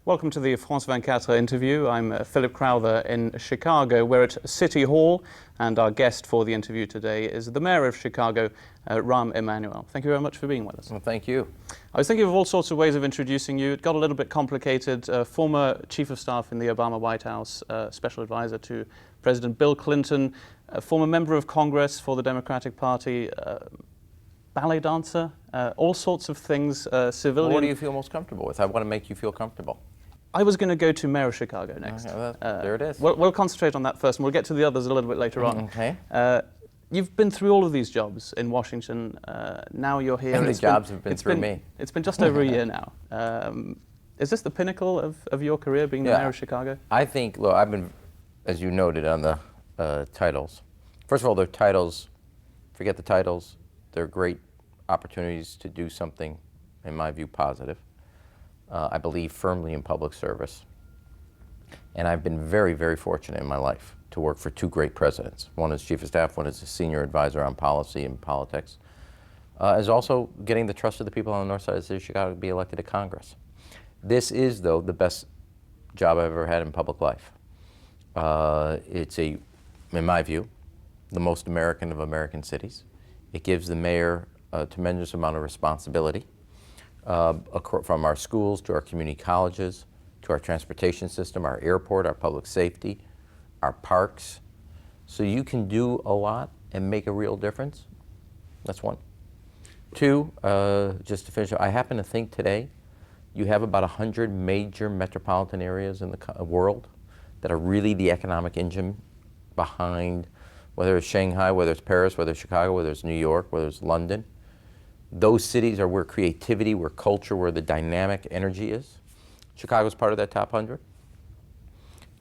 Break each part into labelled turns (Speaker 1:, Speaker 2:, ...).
Speaker 1: Welcome to the France 24 interview. I'm Philip Crowther in Chicago. We're at City Hall, and our guest for the interview today is the Mayor of Chicago, Rahm Emanuel. Thank you very much for being with us.
Speaker 2: Well, thank you.
Speaker 1: I was thinking of all sorts of ways of introducing you. It got a little bit complicated. Former Chief of Staff in the Obama White House, Special Advisor to President Bill Clinton, former Member of Congress for the Democratic Party, ballet dancer, all sorts of things, civilian.
Speaker 2: Well, what do you feel most comfortable with? I want to make you feel comfortable.
Speaker 1: I was going to go to Mayor of Chicago next.
Speaker 2: There it is.
Speaker 1: We'll concentrate on that first, and we'll get to the others a little bit later on.
Speaker 2: Okay.
Speaker 1: You've been through all of these jobs in Washington. Now you're here.
Speaker 2: And the jobs have been through me.
Speaker 1: It's been just over a year now. Is this the pinnacle of your career, being the Mayor of Chicago?
Speaker 2: I think, look, I've been, as you noted on the titles. First of all, they're titles. Forget the titles. They're great opportunities to do something, in my view, positive. I believe firmly in public service. And I've been very, very fortunate in my life to work for two great presidents. One as Chief of Staff, one as a senior advisor on policy and politics. As also getting the trust of the people on the north side of the city of Chicago to be elected to Congress. This is, though, the best job I've ever had in public life. It's in my view, the most American of American cities. It gives the mayor a tremendous amount of responsibility. From our schools to our community colleges, to our transportation system, our airport, our public safety, our parks. So you can do a lot and make a real difference. That's one. Two, just to finish, I happen to think today you have about 100 major metropolitan areas in the world that are really the economic engine behind, whether it's Shanghai, whether it's Paris, whether it's Chicago, whether it's New York, whether it's London. Those cities are where creativity, where culture, where the dynamic energy is. Chicago's part of that top 100.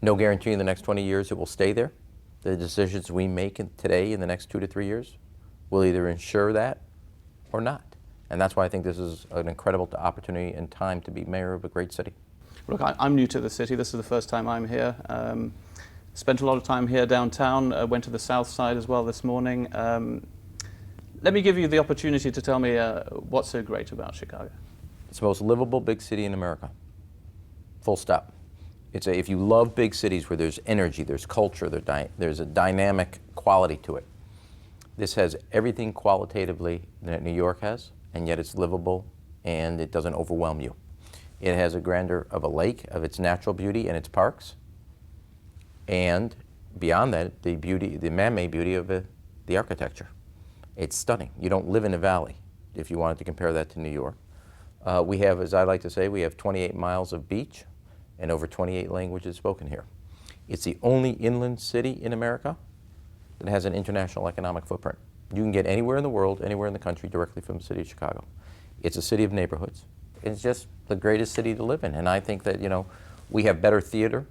Speaker 2: No guarantee in the next 20 years it will stay there. The decisions we make today in the next 2 to 3 years will either ensure that or not. And that's why I think this is an incredible opportunity and time to be mayor of a great city.
Speaker 1: Look, I'm new to the city. This is the first time I'm here. Spent a lot of time here downtown. Went to the south side as well this morning. Let me give you the opportunity to tell me what's so great about Chicago.
Speaker 2: It's the most livable big city in America. Full stop. If you love big cities where there's energy, there's culture, there's a dynamic quality to it. This has everything qualitatively that New York has, and yet it's livable and it doesn't overwhelm you. It has a grandeur of a lake, of its natural beauty and its parks, and beyond that, the beauty, the man-made beauty of the architecture. It's stunning. You don't live in a valley, if you wanted to compare that to New York. We have, as I like to say, we have 28 miles of beach and over 28 languages spoken here. It's the only inland city in America that has an international economic footprint. You can get anywhere in the world, anywhere in the country, directly from the city of Chicago. It's a city of neighborhoods. It's just the greatest city to live in. And I think that, we have better theater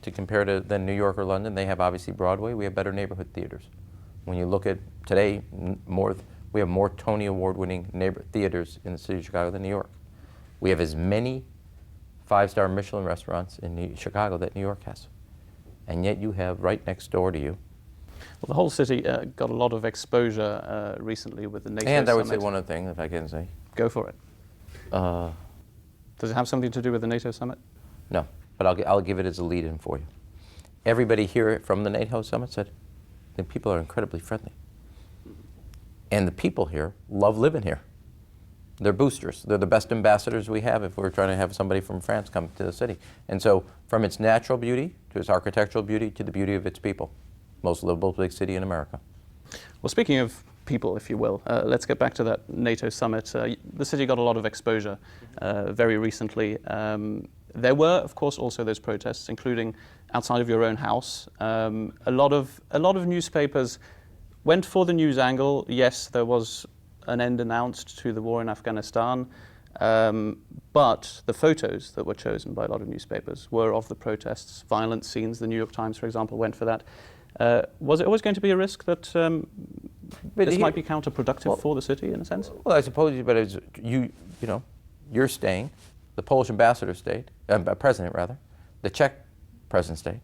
Speaker 2: to compare to than New York or London. They have obviously Broadway. We have better neighborhood theaters. When you look at today, we have more Tony Award-winning theaters in the city of Chicago than New York. We have as many five-star Michelin restaurants in Chicago that New York has. And yet you have right next door to you.
Speaker 1: Well, the whole city got a lot of exposure recently with the NATO
Speaker 2: And I would
Speaker 1: summit.
Speaker 2: say one other thing, if I can say.
Speaker 1: Go for it. Does it have something to do with the NATO summit?
Speaker 2: No, but I'll give it as a lead-in for you. Everybody here from the NATO summit said, the people are incredibly friendly. And the people here love living here. They're boosters. They're the best ambassadors we have if we're trying to have somebody from France come to the city. And so from its natural beauty to its architectural beauty to the beauty of its people, most livable big city in America.
Speaker 1: Well, speaking of people, if you will, let's get back to that NATO summit. The city got a lot of exposure very recently. There were, of course, also those protests, including outside of your own house. A lot of newspapers went for the news angle. Yes, there was an end announced to the war in Afghanistan, but the photos that were chosen by a lot of newspapers were of the protests, violent scenes. The New York Times, for example, went for that. Was it always going to be a risk that this might be counterproductive for the city, in a sense?
Speaker 2: Well, I suppose, but as you're staying, the Polish ambassador stayed, president rather, the Czech president stayed.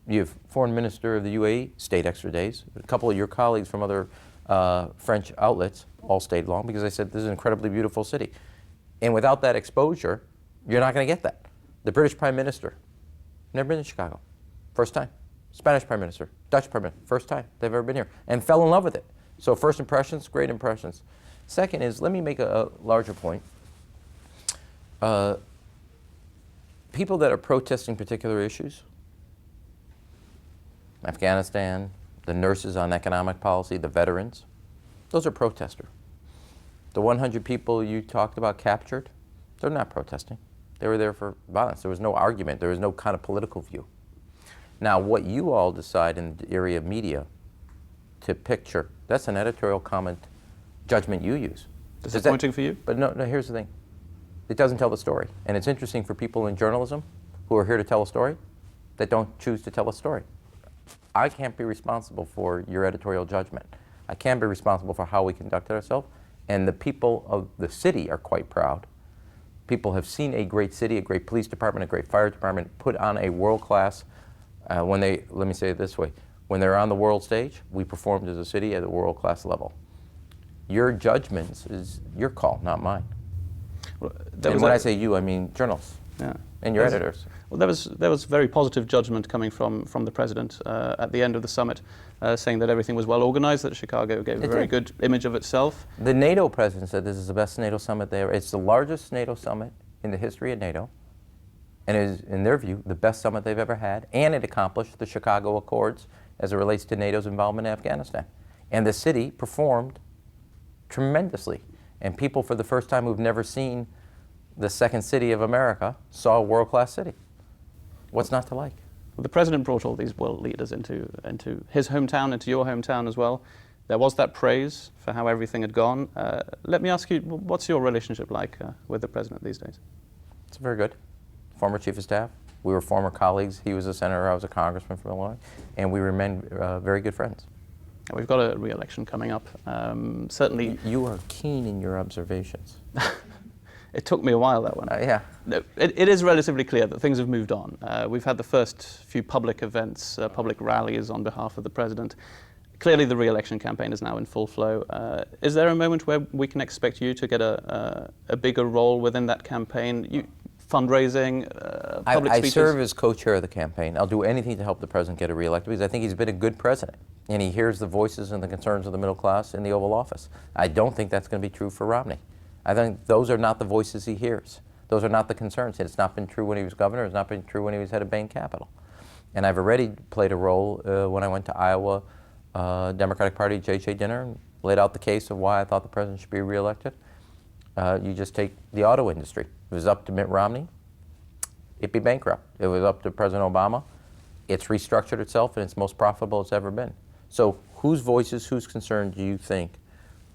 Speaker 2: You have foreign minister of the UAE stayed extra days. A couple of your colleagues from other French outlets all stayed long because they said this is an incredibly beautiful city. And without that exposure, you're not going to get that. The British Prime Minister, never been to Chicago, first time. Spanish Prime Minister, Dutch Prime Minister, first time they've ever been here, and fell in love with it. So first impressions, great impressions. Second is, let me make a larger point. People that are protesting particular issues, Afghanistan, the nurses on economic policy, the veterans, those are protesters. The 100 people you talked about captured, they're not protesting. They were there for violence. There was no argument. There was no kind of political view. Now, what you all decide in the area of media to picture, that's an editorial comment judgment you use.
Speaker 1: Disappointing for you?
Speaker 2: But no, here's the thing. It doesn't tell the story. And it's interesting for people in journalism who are here to tell a story that don't choose to tell a story. I can't be responsible for your editorial judgment. I can be responsible for how we conducted ourselves. And the people of the city are quite proud. People have seen a great city, a great police department, a great fire department put on a world-class, let me say it this way, when they're on the world stage, we performed as a city at a world-class level. Your judgments is your call, not mine.
Speaker 1: Well,
Speaker 2: and when I say you, I mean journalists,
Speaker 1: yeah,
Speaker 2: and your editors.
Speaker 1: Well, there was very positive judgment coming from the president at the end of the summit, saying that everything was well organized, that Chicago gave a very good image of itself.
Speaker 2: The NATO president said this is the best NATO summit there. It's the largest NATO summit in the history of NATO, and it is, in their view, the best summit they've ever had, and it accomplished the Chicago Accords as it relates to NATO's involvement in Afghanistan. And the city performed tremendously, and people for the first time who've never seen the second city of America saw a world-class city. What's not to like?
Speaker 1: Well, the president brought all these world leaders into his hometown, into your hometown as well. There was that praise for how everything had gone. Let me ask you, what's your relationship like with the president these days?
Speaker 2: It's very good. Former chief of staff. We were former colleagues. He was a senator, I was a congressman from Illinois, and we remain very good friends.
Speaker 1: We've got a re-election coming up. Certainly,
Speaker 2: you are keen in your observations.
Speaker 1: It took me a while, that one.
Speaker 2: Yeah.
Speaker 1: No, it is relatively clear that things have moved on. We've had the first few public events, public rallies on behalf of the president. Clearly, the re-election campaign is now in full flow. Is there a moment where we can expect you to get a bigger role within that campaign? Fundraising, public speeches?
Speaker 2: I serve as co-chair of the campaign. I'll do anything to help the president get reelected because I think he's been a good president. And he hears the voices and the concerns of the middle class in the Oval Office. I don't think that's going to be true for Romney. I think those are not the voices he hears. Those are not the concerns. It's not been true when he was governor. It's not been true when he was head of Bain Capital. And I've already played a role when I went to Iowa Democratic Party J.J. dinner and laid out the case of why I thought the president should be reelected. You just take the auto industry. If it was up to Mitt Romney, it'd be bankrupt. If it was up to President Obama, it's restructured itself and it's most profitable it's ever been. So whose voices, whose concerns do you think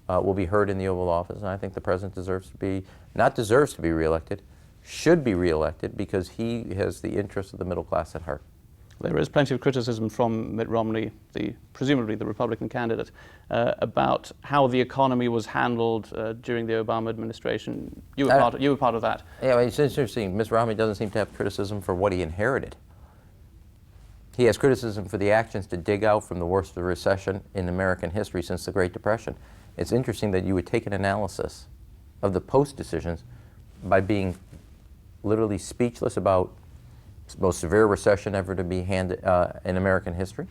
Speaker 2: will be heard in the Oval Office? And I think the president not deserves to be reelected, should be reelected because he has the interests of the middle class at heart.
Speaker 1: There is plenty of criticism from Mitt Romney, presumably the Republican candidate, about how the economy was handled during the Obama administration. You were part of that.
Speaker 2: Yeah, it's interesting. Ms. Romney doesn't seem to have criticism for what he inherited. He has criticism for the actions to dig out from the worst of the recession in American history since the Great Depression. It's interesting that you would take an analysis of the post decisions by being literally speechless about the most severe recession ever to be handed in American history,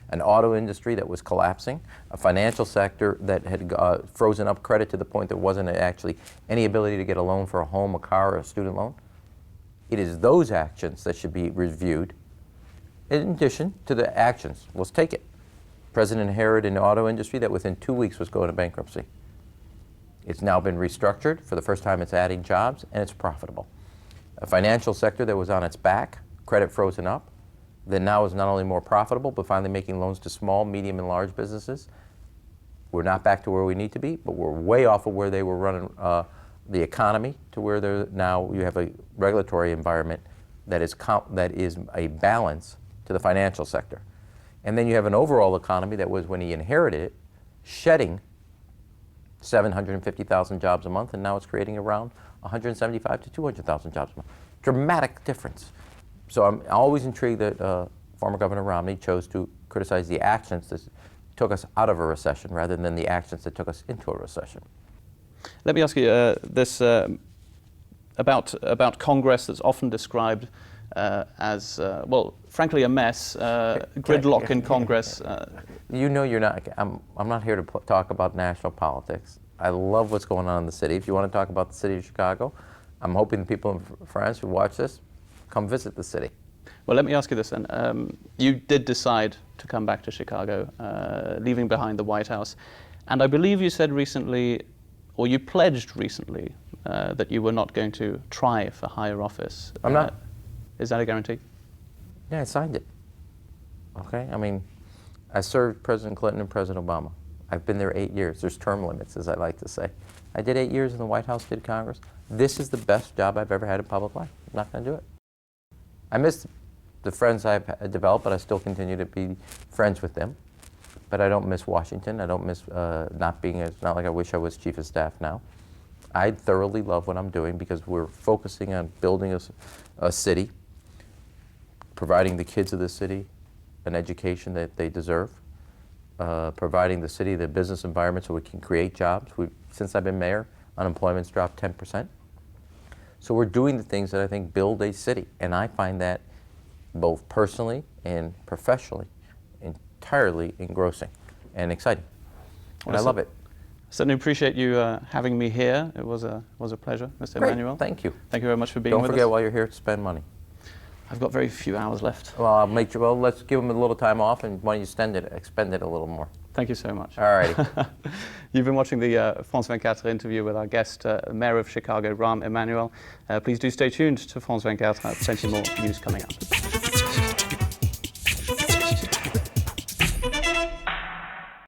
Speaker 2: an auto industry that was collapsing, a financial sector that had frozen up credit to the point there wasn't actually any ability to get a loan for a home, a car, or a student loan. It is those actions that should be reviewed in addition to the actions. Let's take it. The president inherited an auto industry that within 2 weeks was going to bankruptcy. It's now been restructured. For the first time, it's adding jobs, and it's profitable. A financial sector that was on its back, credit frozen up, that now is not only more profitable, but finally making loans to small, medium, and large businesses. We're not back to where we need to be, but we're way off of where they were running the economy to where now you have a regulatory environment that is a balance to the financial sector. And then you have an overall economy that was, when he inherited it, shedding 750,000 jobs a month, and now it's creating around 175 to 200,000 jobs a month. Dramatic difference. So I'm always intrigued that former Governor Romney chose to criticize the actions took us out of a recession rather than the actions that took us into a recession.
Speaker 1: Let me ask you this about Congress that's often described as, well, frankly, a mess, gridlock in Congress.
Speaker 2: You know you're not, I'm not here to talk about national politics. I love what's going on in the city. If you want to talk about the city of Chicago, I'm hoping the people in France who watch this come visit the city.
Speaker 1: Well, let me ask you this then. You did decide to come back to Chicago, leaving behind the White House. And I believe you said recently, or you pledged recently, that you were not going to try for higher office.
Speaker 2: I'm not.
Speaker 1: Is that a guarantee?
Speaker 2: Yeah, I signed it. Okay? I mean, I served President Clinton and President Obama. I've been there 8 years. There's term limits, as I like to say. I did 8 years in the White House, did Congress. This is the best job I've ever had in public life. I'm not going to do it. I miss the friends I've developed, but I still continue to be friends with them. But I don't miss Washington. I don't miss not being, it's not like I wish I was chief of staff now. I thoroughly love what I'm doing because we're focusing on building a city, providing the kids of the city an education that they deserve, providing the city the business environment so we can create jobs. Since I've been mayor, unemployment's dropped 10%. So we're doing the things that I think build a city, and I find that both personally and professionally entirely engrossing and exciting. And I love it.
Speaker 1: Certainly appreciate you having me here. It was a pleasure, Mr.
Speaker 2: Great.
Speaker 1: Emmanuel.
Speaker 2: Thank you.
Speaker 1: Thank you very much for being with us.
Speaker 2: Don't forget while you're here to spend money.
Speaker 1: I've got very few hours left.
Speaker 2: Well, I'll make sure, well, let's give them a little time off, and why don't you expend it a little more.
Speaker 1: Thank you so much.
Speaker 2: All righty.
Speaker 1: You've been watching the France 24 interview with our guest, Mayor of Chicago, Rahm Emanuel. Please do stay tuned to France 24. Plenty more news coming up.